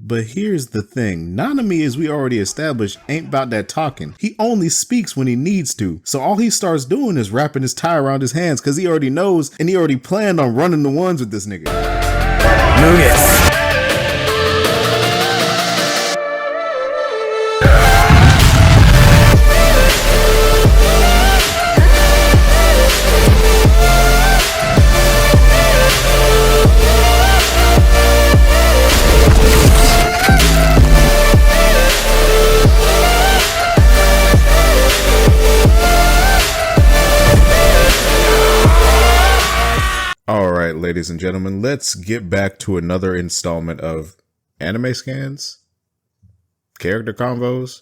But here's the thing, Nanami, as we already established, ain't about that talking. He only speaks when he needs to. So all he starts doing is wrapping his tie around his hands because he already knows and he already planned on running the ones with this nigga. MENACE. Alright, ladies and gentlemen, let's get back to another installment of anime scans, character convos,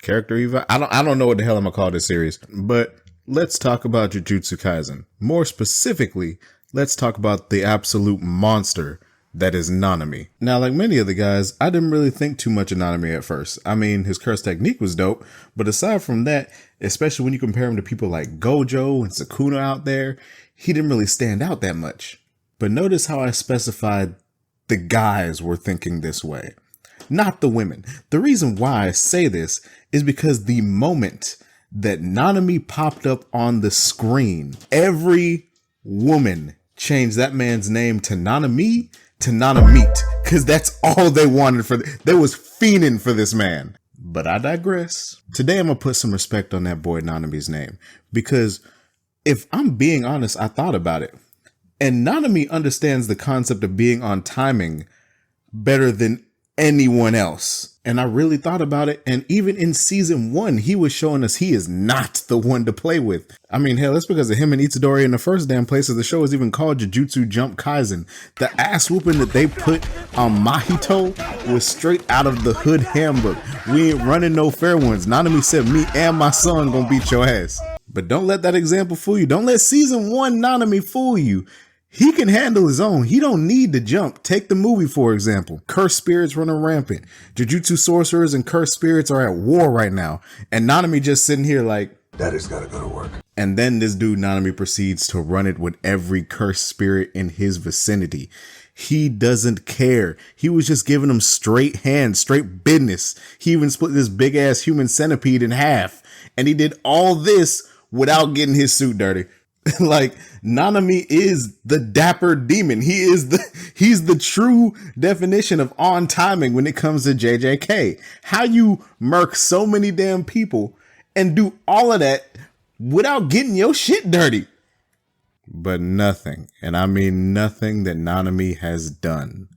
character eva. I don't know what the hell I'm gonna call this series, but let's talk about Jujutsu Kaisen. More specifically, let's talk about the absolute monster that is Nanami. Now, like many of the guys, I didn't really think too much of Nanami at first. I mean, his curse technique was dope, but aside from that, especially when you compare him to people like Gojo and Sukuna out there, he didn't really stand out that much. But notice how I specified the guys were thinking this way, not the women. The reason why I say this is because the moment that Nanami popped up on the screen, every woman changed that man's name to Nanami to Nanamite, because that's all they wanted they was fiending for this man. But I digress. Today I'm gonna put some respect on that boy Nanami's name, because if I'm being honest, I thought about it. And Nanami understands the concept of being on timing better than anyone else. And I really thought about it. And even in season 1, he was showing us he is not the one to play with. I mean, hell, that's because of him and Itadori in the first damn place of the show is even called Jujutsu Jump Kaisen. The ass whooping that they put on Mahito was straight out of the hood handbook. We ain't running no fair ones. Nanami said, me and my son gonna beat your ass. But don't let that example fool you. Don't let season 1 Nanami fool you. He can handle his own. He don't need to jump. Take the movie, for example. Cursed spirits running rampant. Jujutsu sorcerers and cursed spirits are at war right now. And Nanami just sitting here like, Daddy's gotta go to work. And then this dude Nanami proceeds to run it with every cursed spirit in his vicinity. He doesn't care. He was just giving him straight hands, straight business. He even split this big ass human centipede in half. And he did all this without getting his suit dirty. Like, Nanami is the dapper demon. He's the true definition of on timing when it comes to JJK. How you murk so many damn people and do all of that without getting your shit dirty. But nothing, and I mean nothing that Nanami has done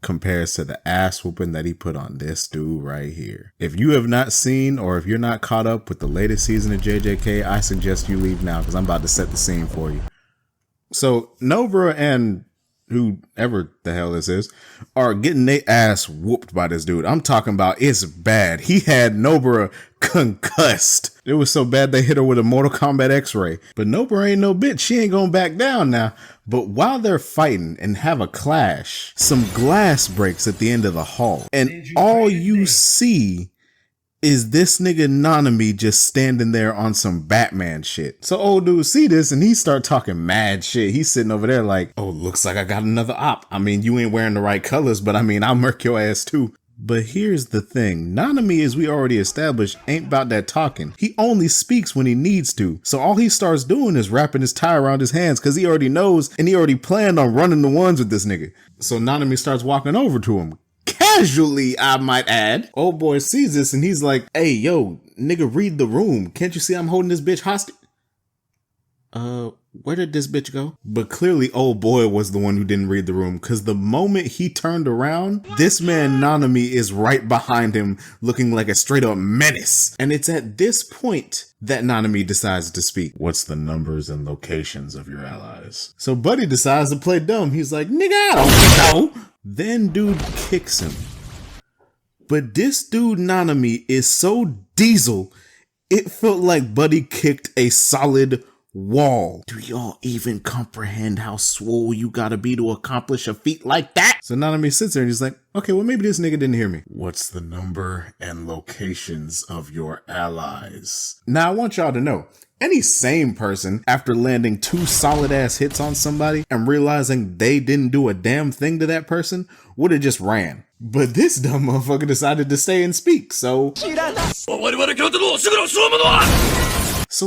compares to the ass whooping that he put on this dude right here. If you have not seen, or if you're not caught up with the latest season of JJK, I suggest you leave now because I'm about to set the scene for you. So Nobara and whoever the hell this is are getting their ass whooped by this dude. I'm talking about it's bad. He had Nobara concussed. It was so bad they hit her with a Mortal Kombat X-ray. But Nobara ain't no bitch. She ain't gonna back down now. But while they're fighting and have a clash, some glass breaks at the end of the hall. And all you see is this nigga Nanami just standing there on some Batman shit. So old dude see this and he start talking mad shit. He's sitting over there like, oh, looks like I got another op. I mean, you ain't wearing the right colors, but I mean, I'll murk your ass too. But here's the thing. Nanami, as we already established, ain't about that talking. He only speaks when he needs to. So all he starts doing is wrapping his tie around his hands because he already knows and he already planned on running the ones with this nigga. So Nanami starts walking over to him. Casually, I might add. Old boy sees this and he's like, hey, yo, nigga, read the room. Can't you see I'm holding this bitch hostage? Where did this bitch go? But clearly old boy was the one who didn't read the room, because the moment he turned around, this man Nanami is right behind him looking like a straight up menace. And it's at this point that Nanami decides to speak. What's the numbers and locations of your allies? So Buddy decides to play dumb. He's like, nigga, I don't know. Then dude kicks him. But this dude Nanami is so diesel, it felt like Buddy kicked a solid wall. Do y'all even comprehend how swole you gotta be to accomplish a feat like that? So Nanami sits there and he's like, okay, well maybe this nigga didn't hear me. What's the number and locations of your allies? Now I want y'all to know, any sane person, after landing 2 solid ass hits on somebody and realizing they didn't do a damn thing to that person, would have just ran. But this dumb motherfucker decided to stay and speak, so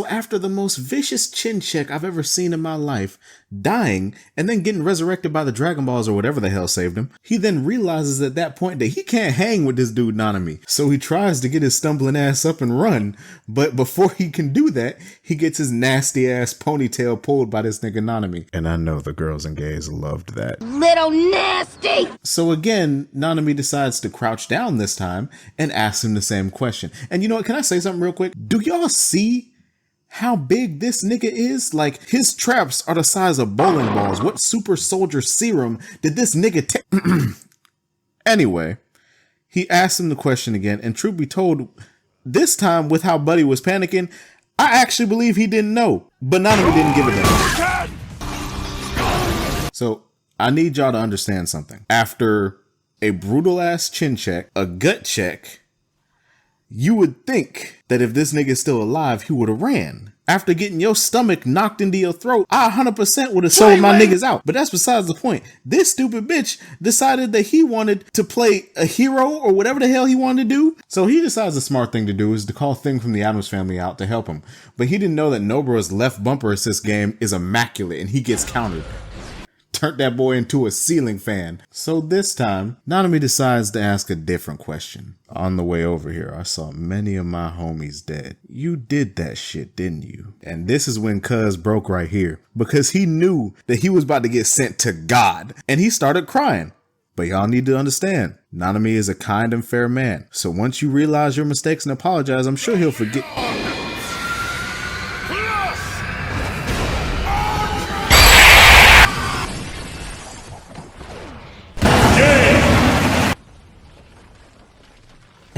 after the most vicious chin check I've ever seen in my life, dying, and then getting resurrected by the Dragon Balls or whatever the hell saved him, he then realizes at that point that he can't hang with this dude Nanami. So he tries to get his stumbling ass up and run, but before he can do that, he gets his nasty ass ponytail pulled by this nigga Nanami. And I know the girls and gays loved that. Little nasty! So again, Nanami decides to crouch down this time and asks him the same question. And you know what, can I say something real quick? Do y'all see how big this nigga is? Like, his traps are the size of bowling balls. What super soldier serum did this nigga take? Anyway, he asked him the question again, and truth be told, this time with how Buddy was panicking, I actually believe he didn't know, but Nanami didn't give it up. So I need y'all to understand something. After a brutal ass chin check, a gut check, you would think that if this nigga is still alive, he would have ran. After getting your stomach knocked into your throat, I 100% would have sold my niggas out. But that's besides the point. This stupid bitch decided that he wanted to play a hero or whatever the hell he wanted to do. So he decides the smart thing to do is to call Thing from the Addams Family out to help him. But he didn't know that Nobara's left bumper assist game is immaculate and he gets countered. Turned that boy into a ceiling fan. So this time, Nanami decides to ask a different question. On the way over here, I saw many of my homies dead. You did that shit, didn't you? And this is when Cuz broke right here, because he knew that he was about to get sent to God, and he started crying. But y'all need to understand, Nanami is a kind and fair man. So once you realize your mistakes and apologize, I'm sure he'll forget.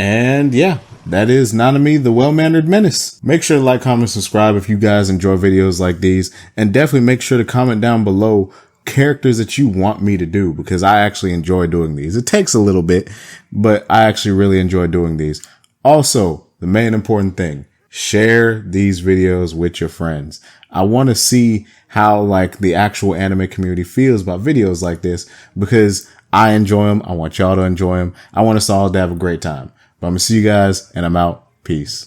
And yeah, that is Nanami, the well-mannered menace. Make sure to like, comment, subscribe if you guys enjoy videos like these. And definitely make sure to comment down below characters that you want me to do, because I actually enjoy doing these. It takes a little bit, but I actually really enjoy doing these. Also, the main important thing, share these videos with your friends. I want to see how like the actual anime community feels about videos like this, because I enjoy them. I want y'all to enjoy them. I want us all to have a great time. But I'm going to see you guys, and I'm out. Peace.